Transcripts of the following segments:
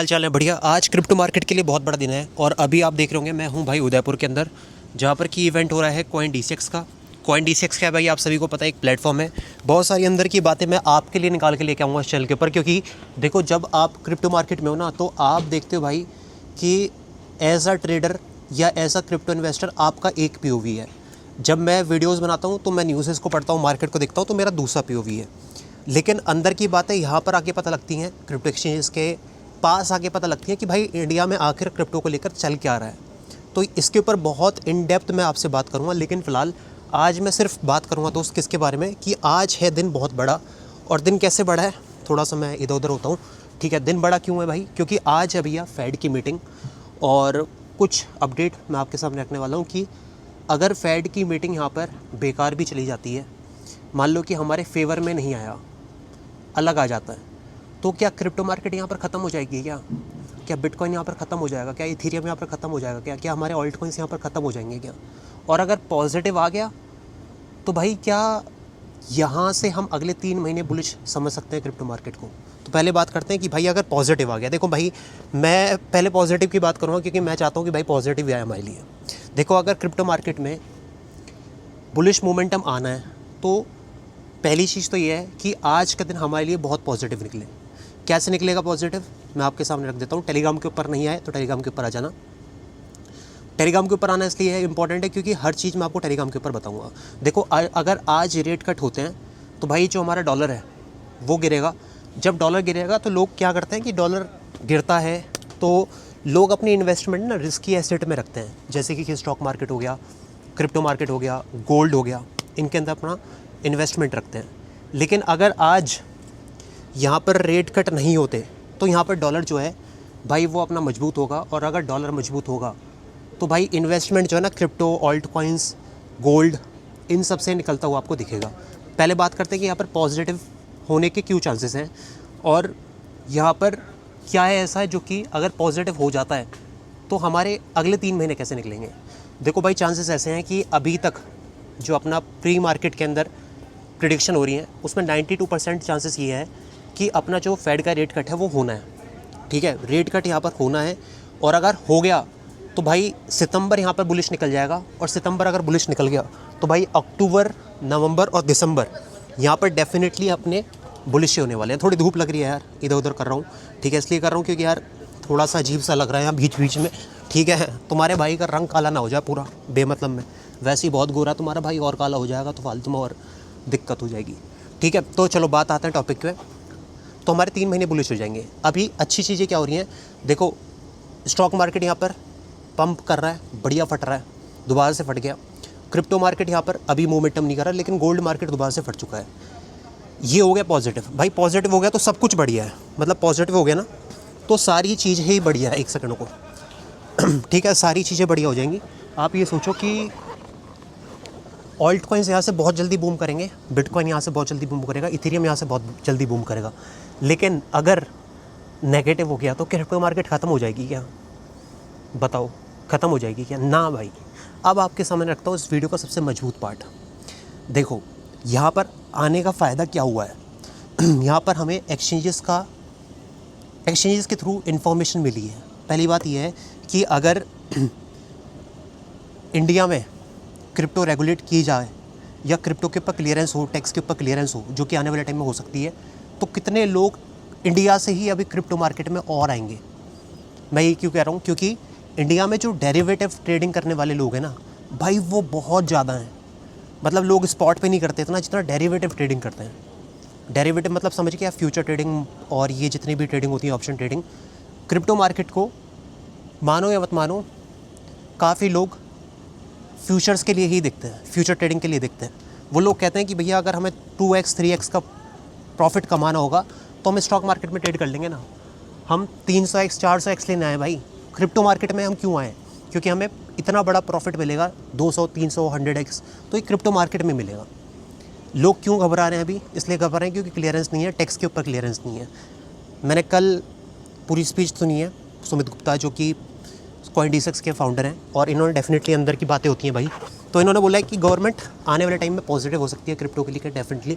हाल चाल है बढ़िया। आज क्रिप्टो मार्केट के लिए बहुत बड़ा दिन है और अभी आप देख रहे होंगे मैं हूँ भाई उदयपुर के अंदर, जहाँ पर की इवेंट हो रहा है CoinDCX का। CoinDCX क्या है भाई, आप सभी को पता है, एक प्लेटफॉर्म है। बहुत सारी अंदर की बातें मैं आपके लिए निकाल के लेके आऊँगा इस चैनल के ऊपर, क्योंकि देखो जब आप क्रिप्टो मार्केट में हो ना तो आप देखते हो भाई कि एज अ ट्रेडर या एज अ क्रिप्टो इन्वेस्टर आपका एक POV है। जब मैं वीडियोज़ बनाता हूँ तो मैं न्यूज़ को पढ़ता हूँ, मार्केट को देखता हूँ, तो मेरा दूसरा POV है। लेकिन अंदर की बातें यहाँ पर आके पता लगती हैं, क्रिप्टो एक्सचेंजेस के पास आके पता लगती है कि भाई इंडिया में आखिर क्रिप्टो को लेकर चल क्या रहा है। तो इसके ऊपर बहुत इन डेप्थ मैं आपसे बात करूंगा, लेकिन फ़िलहाल आज मैं सिर्फ बात करूंगा दोस्त किसके बारे में कि आज है दिन बहुत बड़ा। और दिन कैसे बड़ा है, थोड़ा सा मैं इधर उधर होता हूँ, ठीक है। दिन बड़ा क्यों है भाई, क्योंकि आज है भैया फेड की मीटिंग। और कुछ अपडेट मैं आपके सामने रखने वाला हूँ कि अगर फेड की मीटिंग यहाँ पर बेकार भी चली जाती है, मान लो कि हमारे फेवर में नहीं आया, अलग आ जाता है, तो क्या क्रिप्टो मार्केट यहाँ पर ख़त्म हो जाएगी? क्या बिटकॉइन यहाँ पर ख़त्म हो जाएगा? क्या इथेरियम यहाँ पर ख़त्म हो जाएगा? क्या हमारे ऑल्ट कॉइन्स यहाँ पर ख़त्म हो जाएंगे क्या? और अगर पॉजिटिव आ गया तो भाई क्या यहाँ से हम अगले 3 महीने बुलिश समझ सकते हैं क्रिप्टो मार्केट को? तो पहले बात करते हैं कि भाई अगर पॉजिटिव आ गया, देखो भाई मैं पहले पॉजिटिव की बात करूँगा क्योंकि मैं चाहता हूँ कि भाई पॉजिटिव आए हमारे लिए। देखो अगर क्रिप्टो मार्केट में बुलिश मोमेंटम आना है तो पहली चीज़ तो ये है कि आज का दिन हमारे लिए बहुत पॉजिटिव निकले। कैसे निकलेगा पॉजिटिव, मैं आपके सामने रख देता हूँ। टेलीग्राम के ऊपर नहीं आए तो टेलीग्राम के ऊपर आ जाना। टेलीग्राम के ऊपर आना इसलिए है इंपॉर्टेंट है क्योंकि हर चीज़ मैं आपको टेलीग्राम के ऊपर बताऊँगा। देखो अगर आज रेट कट होते हैं तो भाई जो हमारा डॉलर है वो गिरेगा। जब डॉलर गिरेगा तो लोग क्या करते हैं कि डॉलर गिरता है तो लोग अपनी इन्वेस्टमेंट ना रिस्की एसेट में रखते हैं, जैसे कि स्टॉक मार्केट हो गया, क्रिप्टो मार्केट हो गया, गोल्ड हो गया, इनके अंदर अपना इन्वेस्टमेंट रखते हैं। लेकिन अगर आज यहाँ पर रेट कट नहीं होते तो यहाँ पर डॉलर जो है भाई वो अपना मजबूत होगा। और अगर डॉलर मजबूत होगा तो भाई इन्वेस्टमेंट जो है ना क्रिप्टो, ऑल्ट कॉइन्स, गोल्ड, इन सब से निकलता हुआ आपको दिखेगा। पहले बात करते हैं कि यहाँ पर पॉजिटिव होने के क्यों चांसेस हैं और यहाँ पर क्या है ऐसा है जो कि अगर पॉजिटिव हो जाता है तो हमारे अगले 3 महीने कैसे निकलेंगे। देखो भाई चांसेस ऐसे हैं कि अभी तक जो अपना प्री मार्केट के अंदर प्रिडिक्शन हो रही है उसमें 92% चांसेस ये है कि अपना जो फेड का रेट कट है वो होना है, ठीक है। रेट कट यहाँ पर होना है और अगर हो गया तो भाई सितंबर यहाँ पर बुलिश निकल जाएगा। और सितंबर अगर बुलिश निकल गया तो भाई अक्टूबर, नवंबर और दिसंबर यहाँ पर डेफिनेटली अपने बुलिश होने वाले हैं। थोड़ी धूप लग रही है यार, इधर उधर कर रहा हूँ, ठीक है, इसलिए कर रहा हूँ क्योंकि यार थोड़ा सा अजीब सा लग रहा है यहाँ बीच बीच में, ठीक है। तुम्हारे भाई का रंग काला ना हो जाए पूरा बेमतलब में, वैसे ही बहुत गोरा तुम्हारा भाई और काला हो जाएगा तो फालतू में और दिक्कत हो जाएगी, ठीक है। तो चलो बात आते हैं टॉपिक पे। तो हमारे 3 महीने बुलिश हो जाएंगे। अभी अच्छी चीज़ें क्या हो रही हैं, देखो स्टॉक मार्केट यहाँ पर पंप कर रहा है, बढ़िया फट रहा है, दोबारा से फट गया। क्रिप्टो मार्केट यहाँ पर अभी मोमेंटम नहीं कर रहा, लेकिन गोल्ड मार्केट दोबारा से फट चुका है। ये हो गया पॉजिटिव। भाई पॉजिटिव हो गया तो सब कुछ बढ़िया है, मतलब पॉजिटिव हो गया ना तो सारी चीज़ें ही बढ़िया है। एक सेकंड को ठीक है, सारी चीज़ें बढ़िया हो जाएंगी। आप ये सोचो कि ऑल्ट कॉइन्स यहाँ से बहुत जल्दी बूम करेंगे, बिटकॉइन यहाँ से बहुत जल्दी बूम करेगा, इथेरियम यहाँ से बहुत जल्दी बूम करेगा। लेकिन अगर नेगेटिव हो गया तो क्रिप्टो मार्केट ख़त्म हो जाएगी क्या? बताओ, ख़त्म हो जाएगी क्या? ना भाई। अब आपके सामने रखता हूँ इस वीडियो का सबसे मजबूत पार्ट। देखो यहाँ पर आने का फ़ायदा क्या हुआ है यहाँ पर हमें एक्सचेंजेस के थ्रू इन्फॉर्मेशन मिली है। पहली बात यह है कि अगर इंडिया में क्रिप्टो रेगुलेट की जाए या क्रिप्टो के ऊपर क्लियरेंस हो, टैक्स के ऊपर क्लियरेंस हो, जो कि आने वाले टाइम में हो सकती है, तो कितने लोग इंडिया से ही अभी क्रिप्टो मार्केट में और आएंगे। मैं ये क्यों कह रहा हूँ, क्योंकि इंडिया में जो डेरिवेटिव ट्रेडिंग करने वाले लोग हैं ना भाई वो बहुत ज़्यादा हैं। मतलब लोग स्पॉट पे नहीं करते इतना जितना डेरिवेटिव ट्रेडिंग करते हैं। डेरिवेटिव मतलब समझ के आप फ्यूचर ट्रेडिंग और ये जितनी भी ट्रेडिंग होती है, ऑप्शन ट्रेडिंग, क्रिप्टो मार्केट को मानो या मत मानो काफ़ी लोग फ्यूचर्स के लिए ही देखते हैं, फ्यूचर ट्रेडिंग के लिए देखते हैं। वो लोग कहते हैं कि भैया अगर हमें 2x 3x का प्रॉफिट कमाना होगा तो हम स्टॉक मार्केट में ट्रेड कर लेंगे ना। हम 300x 400x लेने आए भाई, क्रिप्टो मार्केट में हम क्यों आए? क्योंकि हमें इतना बड़ा प्रॉफिट मिलेगा 200 300 100x, तो ये क्रिप्टो मार्केट में मिलेगा। लोग क्यों घबरा रहे हैं अभी? इसलिए घबरा रहे हैं क्योंकि क्लियरेंस नहीं है, टैक्स के ऊपर क्लियरेंस नहीं है। मैंने कल पूरी स्पीच सुनी है सुमित गुप्ता जो कि CoinDCX के फाउंडर हैं, और इन्होंने डेफिनेटली अंदर की बातें होती हैं भाई, तो इन्होंने बोला है कि गवर्नमेंट आने वाले टाइम में पॉजिटिव हो सकती है क्रिप्टो के लिए डेफिनेटली।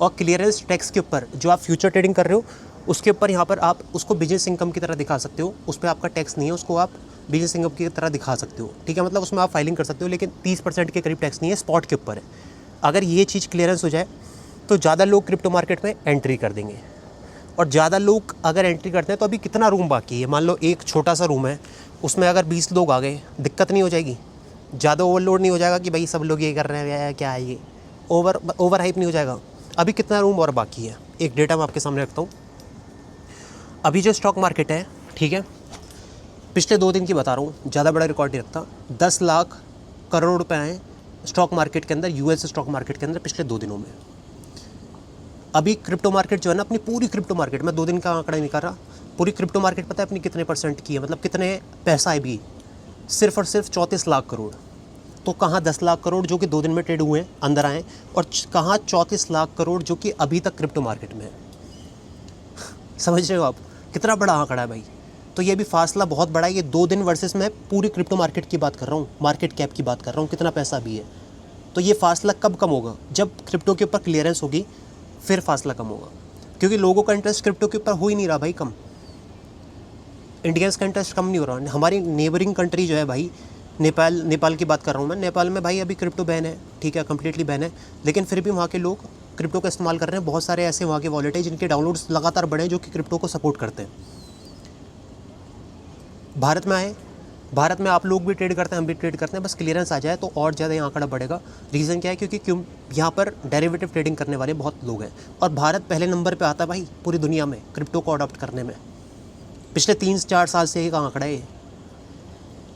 और क्लियरेंस टैक्स के ऊपर जो आप फ्यूचर ट्रेडिंग कर रहे हो उसके ऊपर यहाँ पर आप उसको बिजनेस इनकम की तरह दिखा सकते हो, उस पर आपका टैक्स नहीं है, उसको आप बिजनेस इनकम की तरह दिखा सकते हो, ठीक है। मतलब उसमें आप फाइलिंग कर सकते हो, लेकिन 30% के करीब टैक्स नहीं है, स्पॉट के ऊपर है। अगर ये चीज़ क्लियरेंस हो जाए तो ज़्यादा लोग क्रिप्टो मार्केट में एंट्री कर देंगे। और ज़्यादा लोग अगर एंट्री करते हैं तो अभी कितना रूम बाकी है, मान लो एक छोटा सा रूम है, उसमें अगर 20 लोग आ गए, दिक्कत नहीं हो जाएगी? ज़्यादा ओवरलोड नहीं हो जाएगा कि भाई सब लोग ये कर रहे हैं, क्या है ये, ओवर हाइप नहीं हो जाएगा? अभी कितना रूम और बाकी है, एक डेटा मैं आपके सामने रखता हूँ। अभी जो स्टॉक मार्केट है, ठीक है, पिछले 2 दिन की बता रहा हूँ, ज़्यादा बड़ा रिकॉर्ड नहीं रखता, 10 लाख करोड़ रुपए आए स्टॉक मार्केट के अंदर, यूएस स्टॉक मार्केट के अंदर पिछले 2 दिनों में। अभी क्रिप्टो मार्केट जो है ना, अपनी पूरी क्रिप्टो मार्केट, मैं 2 दिन का आंकड़ा नहीं कर रहा, पूरी क्रिप्टो मार्केट पता है अपनी कितने % की है, मतलब कितने पैसा है भी, सिर्फ और सिर्फ 34 लाख करोड़। तो कहाँ 10 लाख करोड़ जो कि 2 दिन में ट्रेड हुए हैं अंदर आए, और कहाँ 34 लाख करोड़ जो कि अभी तक क्रिप्टो मार्केट में है। समझ रहे हो आप कितना बड़ा आंकड़ा है भाई? तो ये भी फासला बहुत बड़ा है, ये 2 दिन वर्सेस मैं पूरी क्रिप्टो मार्केट की बात कर रहा हूँ, मार्केट कैप की बात कर रहा हूँ, कितना पैसा भी है। तो ये फासला कब कम होगा? जब क्रिप्टो के ऊपर क्लियरेंस होगी, फिर फासला कम होगा, क्योंकि लोगों का इंटरेस्ट क्रिप्टो के ऊपर हो ही नहीं रहा भाई कम। इंडियंस का इंटरेस्ट कम नहीं हो रहा। हमारी नेबरिंग कंट्री जो है भाई, नेपाल की बात कर रहा हूँ मैं, नेपाल में भाई अभी क्रिप्टो बैन है, ठीक है, कम्प्लीटली बैन है, लेकिन फिर भी वहाँ के लोग क्रिप्टो का इस्तेमाल कर रहे हैं। बहुत सारे ऐसे वहाँ के वॉलेट हैं जिनके डाउनलोड्स लगातार बढ़े हैं, जो कि क्रिप्टो को सपोर्ट करते हैं। भारत में आए, भारत में आप लोग भी ट्रेड करते हैं, हम भी ट्रेड करते हैं, बस क्लियरेंस आ जाए तो और ज़्यादा यहाँ आंकड़ा बढ़ेगा। रीज़न क्या है? क्योंकि यहाँ पर डेरिवेटिव ट्रेडिंग करने वाले बहुत लोग हैं, और भारत पहले नंबर पे आता है भाई पूरी दुनिया में क्रिप्टो को अडॉप्ट करने में। पिछले 3-4 साल से एक आंकड़ा है,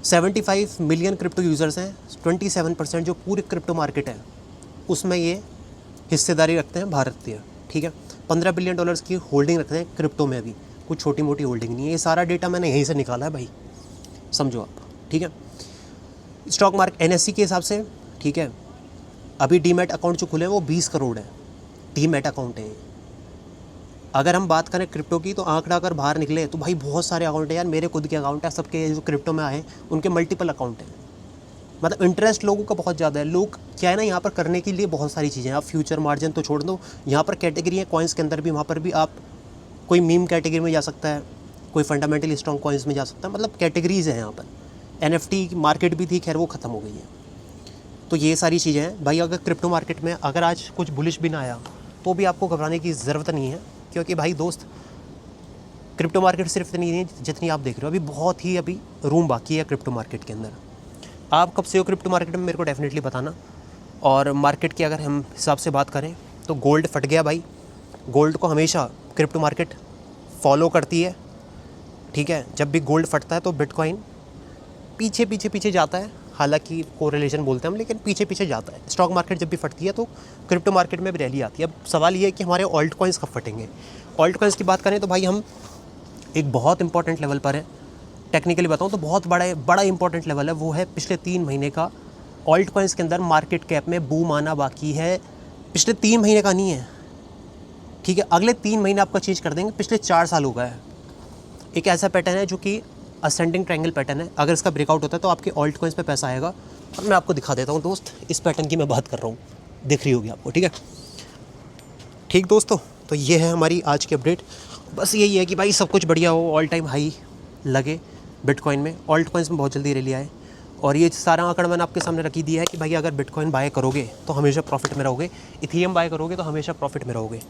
75 मिलियन क्रिप्टो यूज़र्स हैं, 27% जो पूरी क्रिप्टो मार्केट है उसमें ये हिस्सेदारी रखते हैं भारतीय, ठीक है। $15 बिलियन की होल्डिंग रखते हैं क्रिप्टो में, अभी कुछ छोटी मोटी होल्डिंग नहीं है। ये सारा डेटा मैंने यहीं से निकाला है भाई, समझो आप, ठीक है। स्टॉक मार्केट एनएससी के हिसाब से, ठीक है, अभी डीमैट अकाउंट जो खुले हैं वो 20 करोड़ है, डीमैट अकाउंट है। अगर हम बात करें क्रिप्टो की, तो आंकड़ा अगर बाहर निकले तो भाई बहुत सारे अकाउंट है यार, मेरे खुद के अकाउंट है, सबके जो क्रिप्टो में आए उनके मल्टीपल अकाउंट हैं। मतलब इंटरेस्ट लोगों का बहुत ज़्यादा है। लोग क्या है ना, यहाँ पर करने के लिए बहुत सारी चीज़ें हैं। आप फ्यूचर मार्जिन तो छोड़ दो, यहाँ पर कैटेगरी है कॉइन्स के अंदर भी, वहाँ पर भी आप कोई मीम कैटेगरी में जा सकता है, कोई फंडामेंटली स्ट्रॉन्ग कॉइन्स में जा सकता है, मतलब कैटेगरीज़ हैं यहाँ पर। NFT की मार्केट भी थी, खैर वो ख़त्म हो गई है। तो ये सारी चीज़ें हैं भाई। अगर क्रिप्टो मार्केट में अगर आज कुछ बुलिश भी ना आया तो भी आपको घबराने की ज़रूरत नहीं है, क्योंकि भाई दोस्त क्रिप्टो मार्केट सिर्फ इतनी नहीं है जितनी आप देख रहे हो, अभी बहुत ही अभी रूम बाकी है क्रिप्टो मार्केट के अंदर। आप कब से हो क्रिप्टो मार्केट में, मेरे को डेफिनेटली बताना। और मार्केट की अगर हम हिसाब से बात करें तो गोल्ड फट गया भाई। गोल्ड को हमेशा क्रिप्टो मार्केट फॉलो करती है, ठीक है। जब भी गोल्ड फटता है तो बिटकॉइन पीछे पीछे पीछे जाता है, हालांकि कोरिलेशन बोलते हैं हम, लेकिन पीछे पीछे जाता है। स्टॉक मार्केट जब भी फटती है तो क्रिप्टो मार्केट में भी रैली आती है। अब सवाल ये है कि हमारे ऑल्ट कॉइन्स कब फटेंगे। ऑल्ट कॉइन्स की बात करें तो भाई हम एक बहुत इंपॉर्टेंट लेवल पर है, टेक्निकली बताऊं तो बहुत बड़ा इंपॉर्टेंट लेवल है, वो है पिछले 3 महीने का ऑल्ट कॉइन्स के अंदर मार्केट कैप में बूम आना बाकी है। पिछले 3 महीने का नहीं है, ठीक है, अगले 3 महीने आपका चेंज कर देंगे। पिछले 4 साल हो गया है। एक ऐसा पैटर्न है जो कि असेंडिंग ट्रायंगल पैटर्न है। अगर इसका ब्रेकआउट होता है तो आपके ऑल्ट कॉइन्स पे पैसा आएगा। और मैं आपको दिखा देता हूँ दोस्त, इस पैटर्न की मैं बात कर रहा हूँ, दिख रही होगी आपको, ठीक है। ठीक दोस्तों, तो ये है हमारी आज की अपडेट। बस यही है कि भाई सब कुछ बढ़िया हो, ऑल टाइम हाई लगे बिटकॉइन में, ऑल्ट कॉइन्स में बहुत जल्दी रैली आए। और ये सारा आंकड़ा मैंने आपके सामने रख ही दिया है कि भाई अगर बिटकॉइन बाय करोगे तो हमेशा प्रॉफिट में रहोगे, इथेरियम बाय करोगे तो हमेशा प्रॉफिट में रहोगे,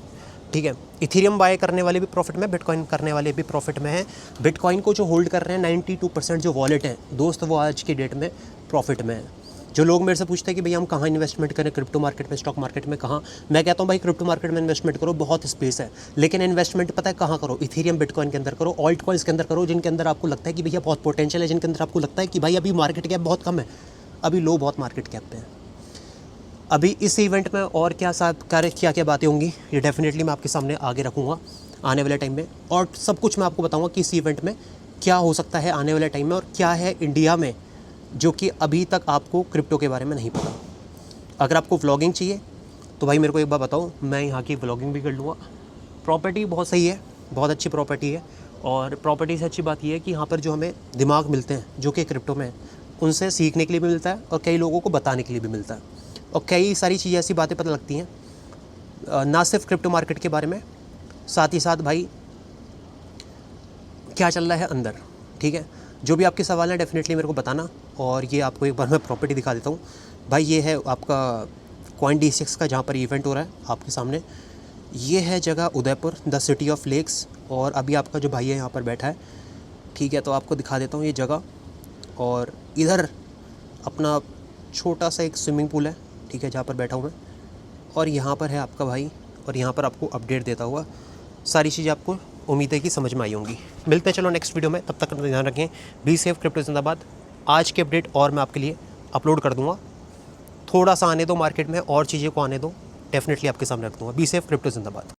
ठीक है। इथेरियम बाय करने वाले भी प्रॉफिट में, बिटकॉइन करने वाले भी प्रॉफिट में है। बिटकॉइन को जो होल्ड कर रहे हैं 92% जो वॉलेट हैं दोस्त, वो आज की डेट में प्रॉफिट में है। जो लोग मेरे से पूछते हैं कि भैया हम कहाँ इन्वेस्टमेंट करें, क्रिप्टो मार्केट में, स्टॉक मार्केट में, कहाँ, मैं कहता हूँ भाई क्रिप्टो मार्केट में इन्वेस्टमेंट करो, बहुत स्पेस है। लेकिन इन्वेस्टमेंट पता है कहाँ करो? इथेरियम बिटकॉइन के अंदर करो, ऑल्ट कॉइन्स के अंदर करो, जिनके अंदर आपको लगता है कि भैया बहुत पोटेंशियल है, जिनके अंदर आपको लगता है कि भाई अभी मार्केट कैप बहुत कम है, अभी लो बहुत मार्केट कैप पे है। अभी इस इवेंट में और क्या क्या बातें होंगी, ये डेफिनेटली मैं आपके सामने आगे रखूँगा आने वाले टाइम में। और सब कुछ मैं आपको बताऊँगा कि इस इवेंट में क्या हो सकता है आने वाले टाइम में, और क्या है इंडिया में जो कि अभी तक आपको क्रिप्टो के बारे में नहीं पता। अगर आपको व्लॉगिंग चाहिए तो भाई मेरे को एक बार बताओ, मैं यहाँ की व्लॉगिंग भी कर लूँगा। प्रॉपर्टी बहुत सही है, बहुत अच्छी प्रॉपर्टी है। और प्रॉपर्टी से अच्छी बात यह है कि यहाँ पर जो हमें दिमाग मिलते हैं जो कि क्रिप्टो में उनसे सीखने के लिए भी मिलता है और कई लोगों को बताने के लिए भी मिलता है, और कई सारी चीज़ें ऐसी बातें पता लगती हैं ना सिर्फ क्रिप्टो मार्केट के बारे में, साथ ही साथ भाई क्या चल रहा है अंदर। ठीक है, जो भी आपके सवाल हैं डेफिनेटली मेरे को बताना। और ये आपको एक बार मैं प्रॉपर्टी दिखा देता हूँ भाई। ये है आपका CoinDCX का जहाँ पर इवेंट हो रहा है आपके सामने। ये है जगह Udaipur, the city of lakes. और अभी आपका जो भाई है यहाँ पर बैठा है, ठीक है, तो आपको दिखा देता हूँ ये जगह। और इधर अपना छोटा सा एक स्विमिंग पूल है, ठीक है, जहाँ पर बैठा हूँ मैं। और यहाँ पर है आपका भाई, और यहाँ पर आपको अपडेट देता हुआ सारी चीज़ें आपको उम्मीद है कि समझ में आई होंगी। मिलते हैं चलो नेक्स्ट वीडियो में, तब तक अपना ध्यान रखें। बी सेफ, क्रिप्टो जिंदाबाद। आज के अपडेट और मैं आपके लिए अपलोड कर दूँगा। थोड़ा सा आने दो मार्केट में और चीज़ें को आने दो, डेफिनेटली आपके सामने रख दूँगा। बी सेफ, क्रिप्टो जिंदाबाद।